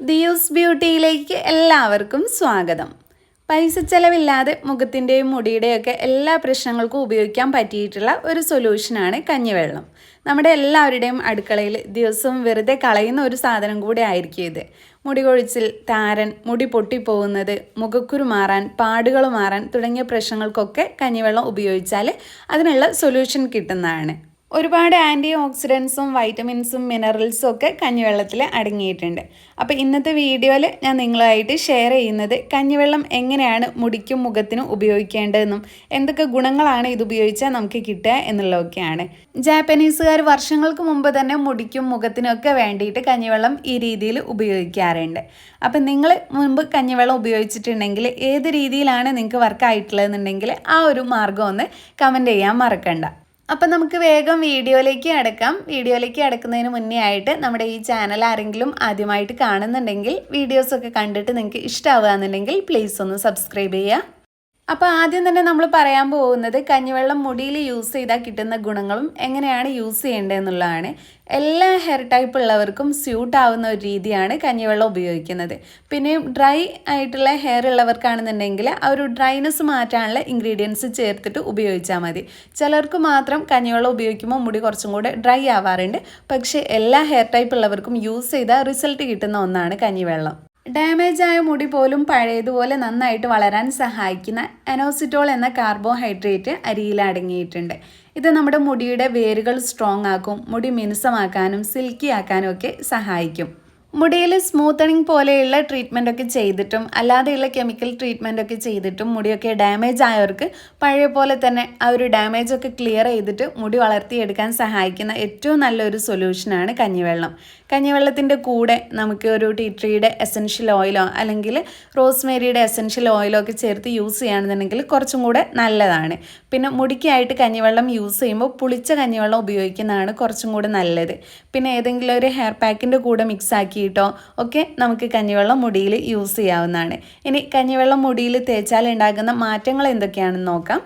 ദിയൂസ് ബ്യൂട്ടിയിലേക്ക് എല്ലാവർക്കും സ്വാഗതം. പൈസ ചെലവില്ലാതെ മുഖത്തിൻ്റെയും മുടിയുടെയൊക്കെ എല്ലാ പ്രശ്നങ്ങൾക്കും ഉപയോഗിക്കാൻ പറ്റിയിട്ടുള്ള ഒരു സൊല്യൂഷനാണ് കഞ്ഞിവെള്ളം. നമ്മുടെ എല്ലാവരുടെയും അടുക്കളയിൽ ദിവസവും വെറുതെ കളയുന്ന ഒരു സാധനം കൂടെ ആയിരിക്കും ഇത്. മുടി കൊഴിച്ചിൽ, താരൻ, മുടി പൊട്ടിപ്പോകുന്നത്, മുഖക്കുരു മാറാൻ, പാടുകൾ മാറാൻ തുടങ്ങിയ പ്രശ്നങ്ങൾക്കൊക്കെ കഞ്ഞിവെള്ളം ഉപയോഗിച്ചാൽ അതിനുള്ള സൊല്യൂഷൻ കിട്ടുന്നതാണ്. ഒരുപാട് ആൻറ്റി ഓക്സിഡൻസും വൈറ്റമിൻസും മിനറൽസും ഒക്കെ കഞ്ഞിവെള്ളത്തിൽ അടങ്ങിയിട്ടുണ്ട്. അപ്പോൾ ഇന്നത്തെ വീഡിയോയിൽ ഞാൻ നിങ്ങളുമായിട്ട് ഷെയർ ചെയ്യുന്നത് കഞ്ഞിവെള്ളം എങ്ങനെയാണ് മുടിക്കും മുഖത്തിനും ഉപയോഗിക്കേണ്ടതെന്നും എന്തൊക്കെ ഗുണങ്ങളാണ് ഇത് ഉപയോഗിച്ചാൽ നമുക്ക് കിട്ടുക എന്നുള്ളതൊക്കെയാണ്. ജാപ്പനീസുകാർ വർഷങ്ങൾക്ക് മുമ്പ് തന്നെ മുടിക്കും മുഖത്തിനും ഒക്കെ വേണ്ടിയിട്ട് കഞ്ഞിവെള്ളം ഈ രീതിയിൽ ഉപയോഗിക്കാറുണ്ട്. അപ്പം നിങ്ങൾ മുൻപ് കഞ്ഞിവെള്ളം ഉപയോഗിച്ചിട്ടുണ്ടെങ്കിൽ ഏത് രീതിയിലാണ് നിങ്ങൾക്ക് വർക്കായിട്ടുള്ളതെന്നുണ്ടെങ്കിൽ ആ ഒരു മാർഗ്ഗം ഒന്ന് കമൻറ്റ് ചെയ്യാൻ മറക്കണ്ട. അപ്പം നമുക്ക് വേഗം വീഡിയോയിലേക്ക് അടക്കുന്നതിന് മുന്നേ ആയിട്ട് നമ്മുടെ ഈ ചാനൽ ആരെങ്കിലും ആദ്യമായിട്ട് കാണുന്നുണ്ടെങ്കിൽ വീഡിയോസൊക്കെ കണ്ടിട്ട് നിങ്ങൾക്ക് ഇഷ്ടമാവുകയെന്നുണ്ടെങ്കിൽ പ്ലീസ് ഒന്ന് സബ്സ്ക്രൈബ് ചെയ്യുക. അപ്പോൾ ആദ്യം തന്നെ നമ്മൾ പറയാൻ പോകുന്നത് കഞ്ഞിവെള്ളം മുടിയിൽ യൂസ് ചെയ്താൽ കിട്ടുന്ന ഗുണങ്ങളും എങ്ങനെയാണ് യൂസ് ചെയ്യേണ്ടതെന്നുള്ളതാണ്. എല്ലാ ഹെയർ ടൈപ്പ് ഉള്ളവർക്കും സ്യൂട്ട് ആവുന്ന ഒരു രീതിയാണ് കഞ്ഞിവെള്ളം ഉപയോഗിക്കുന്നത്. പിന്നെയും ഡ്രൈ ആയിട്ടുള്ള ഹെയർ ഉള്ളവർക്കാണെന്നുണ്ടെങ്കിൽ ആ ഒരു ഡ്രൈനെസ് മാറ്റാനുള്ള ഇൻഗ്രീഡിയൻസ് ചേർത്തിട്ട് ഉപയോഗിച്ചാൽ മതി. ചിലർക്ക് മാത്രം കഞ്ഞിവെള്ളം ഉപയോഗിക്കുമ്പോൾ മുടി കുറച്ചും കൂടെ ഡ്രൈ ആവാറുണ്ട്. പക്ഷേ എല്ലാ ഹെയർ ടൈപ്പ് ഉള്ളവർക്കും യൂസ് ചെയ്താൽ റിസൾട്ട് കിട്ടുന്ന ഒന്നാണ് കഞ്ഞിവെള്ളം. ഡാമേജ് ആയ മുടി പോലും പഴയതുപോലെ നന്നായിട്ട് വളരാൻ സഹായിക്കുന്ന അനോസിറ്റോൾ എന്ന കാർബോഹൈഡ്രേറ്റ് അരിയിൽ അടങ്ങിയിട്ടുണ്ട്. ഇത് നമ്മുടെ മുടിയുടെ വേരുകൾ സ്ട്രോങ് ആക്കും, മുടി മിനുസമാക്കാനും സിൽക്കി ആക്കാനും ഒക്കെ സഹായിക്കും. മുടിയിൽ സ്മൂത്തണിങ് പോലെയുള്ള ട്രീറ്റ്മെൻറ്റൊക്കെ ചെയ്തിട്ടും അല്ലാതെയുള്ള കെമിക്കൽ ട്രീറ്റ്മെൻറ്റൊക്കെ ചെയ്തിട്ടും മുടിയൊക്കെ ഡാമേജ് ആയവർക്ക് പഴയ പോലെ തന്നെ ആ ഒരു ഡാമേജൊക്കെ ക്ലിയർ ചെയ്തിട്ട് മുടി വളർത്തിയെടുക്കാൻ സഹായിക്കുന്ന ഏറ്റവും നല്ലൊരു സൊല്യൂഷനാണ് കഞ്ഞിവെള്ളം. കഞ്ഞിവെള്ളത്തിൻ്റെ കൂടെ നമുക്ക് ഒരു ടീ ട്രീയുടെ എസൻഷ്യൽ ഓയിലോ അല്ലെങ്കിൽ റോസ്മേരിയുടെ എസൻഷ്യൽ ഓയിലോ ഒക്കെ ചേർത്ത് യൂസ് ചെയ്യുകയാണെന്നുണ്ടെങ്കിൽ കുറച്ചും കൂടെ നല്ലതാണ്. പിന്നെ മുടിക്കായിട്ട് കഞ്ഞിവെള്ളം യൂസ് ചെയ്യുമ്പോൾ പുളിച്ച കഞ്ഞിവെള്ളം ഉപയോഗിക്കുന്നതാണ് കുറച്ചും കൂടെ നല്ലത്. പിന്നെ ഏതെങ്കിലും ഒരു ഹെയർ പാക്കിൻ്റെ കൂടെ മിക്സ് ആക്കിയിട്ടോ ഒക്കെ നമുക്ക് കഞ്ഞിവെള്ളം മുടിയിൽ യൂസ് ചെയ്യാവുന്നതാണ്. ഇനി കഞ്ഞിവെള്ളം മുടിയിൽ തേച്ചാൽ ഉണ്ടാകുന്ന മാറ്റങ്ങൾ എന്തൊക്കെയാണെന്ന് നോക്കാം.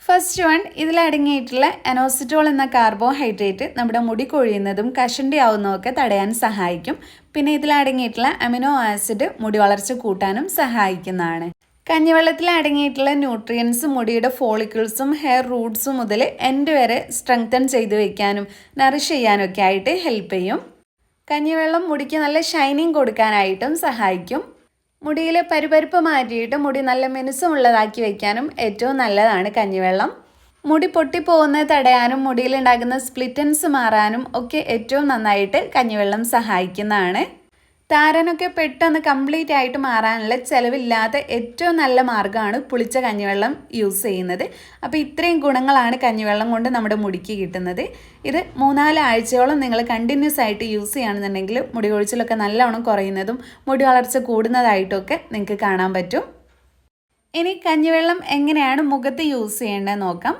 ഫസ്റ്റ് വൺ, ഇതിലടങ്ങിയിട്ടുള്ള അനോസിറ്റോൾ എന്ന കാർബോഹൈഡ്രേറ്റ് നമ്മുടെ മുടി കൊഴിയുന്നതും കഷണ്ടി ആവുന്നതൊക്കെ തടയാൻ സഹായിക്കും. പിന്നെ ഇതിലടങ്ങിയിട്ടുള്ള അമിനോ ആസിഡ് മുടി വളർച്ച കൂട്ടാനും സഹായിക്കുന്നതാണ്. കഞ്ഞിവെള്ളത്തിൽ അടങ്ങിയിട്ടുള്ള ന്യൂട്രിയൻസ് മുടിയുടെ ഫോളിക്കിൾസും ഹെയർ റൂട്ട്സും മുതൽ എൻഡ് വരെ സ്ട്രെങ്തൻ ചെയ്ത് വയ്ക്കാനും നറിഷ് ചെയ്യാനും ഒക്കെ ആയിട്ട് ഹെൽപ്പ് ചെയ്യും. കഞ്ഞിവെള്ളം മുടിക്ക് നല്ല ഷൈനിങ് കൊടുക്കാനായിട്ടും സഹായിക്കും. മുടിയിലെ പരുപരുപ്പ് മാറ്റിയിട്ട് മുടി നല്ല മിനുസമുള്ളതാക്കി വയ്ക്കാനും ഏറ്റവും നല്ലതാണ് കഞ്ഞിവെള്ളം. മുടി പൊട്ടിപ്പോകുന്നത് തടയാനും മുടിയിലുണ്ടാകുന്ന സ്പ്ലിറ്റൻസ് മാറാനും ഒക്കെ ഏറ്റവും നന്നായിട്ട് കഞ്ഞിവെള്ളം സഹായിക്കുന്നതാണ്. താരനൊക്കെ പെട്ടെന്ന് കംപ്ലീറ്റ് ആയിട്ട് മാറാനുള്ള ചിലവില്ലാത്ത ഏറ്റവും നല്ല മാർഗ്ഗമാണ് പുളിച്ച കഞ്ഞിവെള്ളം യൂസ് ചെയ്യുന്നത്. അപ്പോൾ ഇത്രയും ഗുണങ്ങളാണ് കഞ്ഞിവെള്ളം കൊണ്ട് നമ്മുടെ മുടിക്ക് കിട്ടുന്നത്. ഇത് 3-4 ആഴ്ചയോളം നിങ്ങൾ കണ്ടിന്യൂസ് ആയിട്ട് യൂസ് ചെയ്യുകയാണെന്നുണ്ടെങ്കിൽ മുടി കൊഴിച്ചിലൊക്കെ നല്ലവണ്ണം കുറയുന്നതും മുടി വളർച്ച കൂടുന്നതായിട്ടൊക്കെ നിങ്ങൾക്ക് കാണാൻ പറ്റും. ഇനി കഞ്ഞിവെള്ളം എങ്ങനെയാണ് മുഖത്ത് യൂസ് ചെയ്യേണ്ടത് നോക്കാം.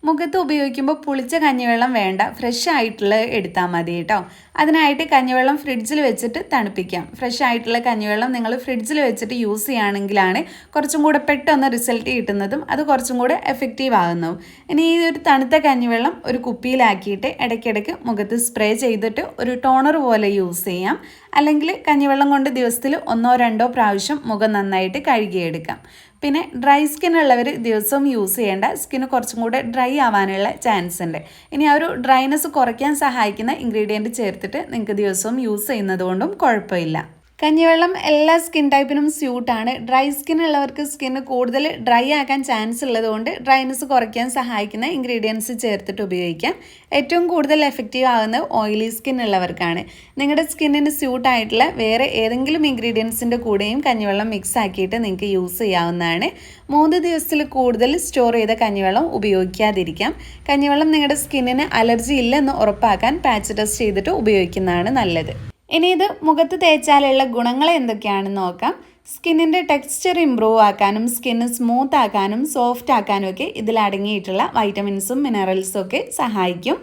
മുഖത്ത് ഉപയോഗിക്കുമ്പോൾ പുളിച്ച കഞ്ഞിവെള്ളം വേണ്ട, ഫ്രഷ് ആയിട്ടുള്ള എടുത്താൽ മതി കേട്ടോ. അതിനായിട്ട് കഞ്ഞിവെള്ളം ഫ്രിഡ്ജിൽ വെച്ചിട്ട് തണുപ്പിക്കാം. ഫ്രഷ് ആയിട്ടുള്ള കഞ്ഞിവെള്ളം നിങ്ങൾ ഫ്രിഡ്ജിൽ വെച്ചിട്ട് യൂസ് ചെയ്യുകയാണെങ്കിലാണ് കുറച്ചും കൂടെ പെട്ടെന്ന് റിസൾട്ട് കിട്ടുന്നതും അത് കുറച്ചും കൂടെ എഫക്റ്റീവ് ആകുന്നതും. ഇനി ഈ ഒരു തണുത്ത കഞ്ഞിവെള്ളം ഒരു കുപ്പിയിലാക്കിയിട്ട് ഇടയ്ക്കിടയ്ക്ക് മുഖത്ത് സ്പ്രേ ചെയ്തിട്ട് ഒരു ടോണർ പോലെ യൂസ് ചെയ്യാം. അല്ലെങ്കിൽ കഞ്ഞിവെള്ളം കൊണ്ട് ദിവസത്തിൽ 1-2 പ്രാവശ്യം മുഖം നന്നായിട്ട് കഴുകിയെടുക്കാം. പിന്നെ ഡ്രൈ സ്കിൻ ഉള്ളവർ ദിവസവും യൂസ് ചെയ്യേണ്ട, സ്കിന്ന് കുറച്ചും കൂടെ ഡ്രൈ ആവാനുള്ള ചാൻസ് ഉണ്ട്. ഇനി ആ ഒരു ഡ്രൈനെസ് കുറയ്ക്കാൻ സഹായിക്കുന്ന ഇൻഗ്രീഡിയൻറ്റ് ചേർത്തിട്ട് നിങ്ങൾക്ക് ദിവസവും യൂസ് ചെയ്യുന്നത് കൊണ്ടും കുഴപ്പമില്ല. കഞ്ഞിവെള്ളം എല്ലാ സ്കിൻ ടൈപ്പിനും സ്യൂട്ടാണ്. ഡ്രൈ സ്കിൻ ഉള്ളവർക്ക് സ്കിന്ന് കൂടുതൽ ഡ്രൈ ആക്കാൻ ചാൻസ് ഉള്ളതുകൊണ്ട് ഡ്രൈനെസ് കുറയ്ക്കാൻ സഹായിക്കുന്ന ഇൻഗ്രീഡിയൻസ് ചേർത്തിട്ട് ഉപയോഗിക്കാം. ഏറ്റവും കൂടുതൽ എഫക്റ്റീവ് ആകുന്നത് ഓയിലി സ്കിൻ ഉള്ളവർക്കാണ്. നിങ്ങളുടെ സ്കിന്നിന് സ്യൂട്ടായിട്ടുള്ള വേറെ ഏതെങ്കിലും ഇൻഗ്രീഡിയൻസിൻ്റെ കൂടെയും കഞ്ഞിവെള്ളം മിക്സ് ആക്കിയിട്ട് നിങ്ങൾക്ക് യൂസ് ചെയ്യാവുന്നതാണ്. 3 ദിവസത്തിൽ കൂടുതൽ സ്റ്റോർ ചെയ്ത കഞ്ഞിവെള്ളം ഉപയോഗിക്കാതിരിക്കാം. കഞ്ഞിവെള്ളം നിങ്ങളുടെ സ്കിന്നിന് അലർജി ഇല്ലെന്ന് ഉറപ്പാക്കാൻ പാച്ച് ടെസ്റ്റ് ചെയ്തിട്ട് ഉപയോഗിക്കുന്നതാണ് നല്ലത്. ഇനി ഇത് മുഖത്ത് തേച്ചാലുള്ള ഗുണങ്ങൾ എന്തൊക്കെയാണെന്ന് നോക്കാം. സ്കിന്നിൻ്റെ ടെക്സ്ചർ ഇമ്പ്രൂവ് ആക്കാനും സ്കിന്ന് സ്മൂത്ത് ആക്കാനും സോഫ്റ്റ് ആക്കാനും ഒക്കെ ഇതിലടങ്ങിയിട്ടുള്ള വൈറ്റമിൻസും മിനറൽസും ഒക്കെ സഹായിക്കും.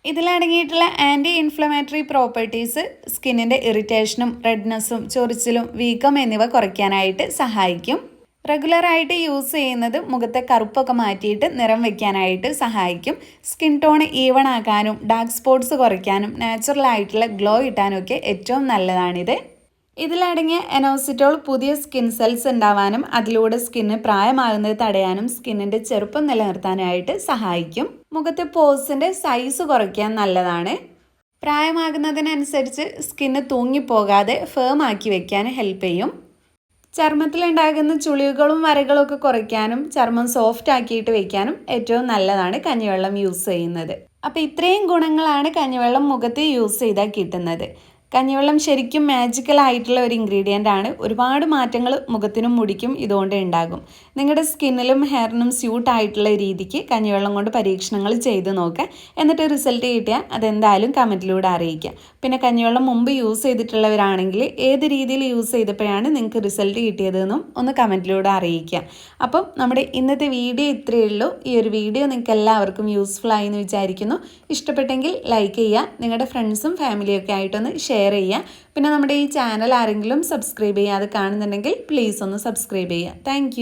ഇതിലടങ്ങിയിട്ടുള്ള ആൻറ്റി ഇൻഫ്ലമേറ്ററി പ്രോപ്പർട്ടീസ് സ്കിന്നിൻ്റെ ഇറിറ്റേഷനും റെഡ്നെസ്സും ചൊറിച്ചിലും വീക്കം എന്നിവ കുറയ്ക്കാനായിട്ട് സഹായിക്കും. റെഗുലറായിട്ട് യൂസ് ചെയ്യുന്നത് മുഖത്തെ കറുപ്പൊക്കെ മാറ്റിയിട്ട് നിറം വയ്ക്കാനായിട്ട് സഹായിക്കും. സ്കിൻ ടോൺ ഈവൺ ആക്കാനും ഡാർക്ക് സ്പോട്ട്സ് കുറയ്ക്കാനും നാച്ചുറലായിട്ടുള്ള ഗ്ലോ കിട്ടാനും ഒക്കെ ഏറ്റവും നല്ലതാണിത്. ഇതിലടങ്ങിയ എനോസിറ്റോൾ പുതിയ സ്കിൻ സെൽസ് ഉണ്ടാവാനും അതിലൂടെ സ്കിന്ന് പ്രായമാകുന്നത് തടയാനും സ്കിന്നിൻ്റെ ചെറുപ്പം നിലനിർത്താനായിട്ട് സഹായിക്കും. മുഖത്തെ പോഴ്സിൻ്റെ സൈസ് കുറയ്ക്കാൻ നല്ലതാണ്. പ്രായമാകുന്നതിനനുസരിച്ച് സ്കിന്ന് തൂങ്ങിപ്പോകാതെ ഫേം ആക്കി വെക്കാൻ ഹെൽപ്പ് ചെയ്യും. ചർമ്മത്തിലുണ്ടാകുന്ന ചുളിവുകളും വരകളും ഒക്കെ കുറയ്ക്കാനും ചർമ്മം സോഫ്റ്റ് ആക്കിയിട്ട് വെക്കാനും ഏറ്റവും നല്ലതാണ് കഞ്ഞിവെള്ളം യൂസ് ചെയ്യുന്നത്. അപ്പോൾ ഇത്രയും ഗുണങ്ങളാണ് കഞ്ഞിവെള്ളം മുഖത്ത് യൂസ് ചെയ്താൽ കിട്ടുന്നത്. കഞ്ഞിവെള്ളം ശരിക്കും മാജിക്കൽ ആയിട്ടുള്ള ഒരു ഇൻഗ്രീഡിയൻ്റ് ആണ്. ഒരുപാട് മാറ്റങ്ങൾ മുഖത്തിനും മുടിക്കും ഇതുകൊണ്ട് ഉണ്ടാകും. നിങ്ങളുടെ സ്കിന്നിലും ഹെയറിനും സ്യൂട്ട് ആയിട്ടുള്ള രീതിക്ക് കഞ്ഞിവെള്ളം കൊണ്ട് പരീക്ഷണങ്ങൾ ചെയ്ത് നോക്കുക. എന്നിട്ട് റിസൾട്ട് കിട്ടിയാൽ അതെന്തായാലും കമൻറ്റിലൂടെ അറിയിക്കുക. പിന്നെ കഞ്ഞിവെള്ളം മുമ്പ് യൂസ് ചെയ്തിട്ടുള്ളവരാണെങ്കിൽ ഏത് രീതിയിൽ യൂസ് ചെയ്തപ്പോഴാണ് നിങ്ങൾക്ക് റിസൾട്ട് കിട്ടിയതെന്നും ഒന്ന് കമൻറ്റിലൂടെ അറിയിക്കുക. അപ്പം നമ്മുടെ ഇന്നത്തെ വീഡിയോ ഇത്രയേ ഉള്ളൂ. ഈ ഒരു വീഡിയോ നിങ്ങൾക്ക് എല്ലാവർക്കും യൂസ്ഫുൾ ആയി എന്ന് വിചാരിക്കുന്നു. ഇഷ്ടപ്പെട്ടെങ്കിൽ ലൈക്ക് ചെയ്യുക. നിങ്ങളുടെ ഫ്രണ്ട്സും ഫാമിലിയൊക്കെ ആയിട്ടൊന്ന് ഷെയർ ചെയ്യുക. പിന്നെ നമ്മുടെ ഈ ചാനൽ ആരെങ്കിലും സബ്സ്ക്രൈബ് ചെയ്യാതെ കാണുന്നുണ്ടെങ്കിൽ പ്ലീസ് ഒന്ന് സബ്സ്ക്രൈബ് ചെയ്യുക. താങ്ക്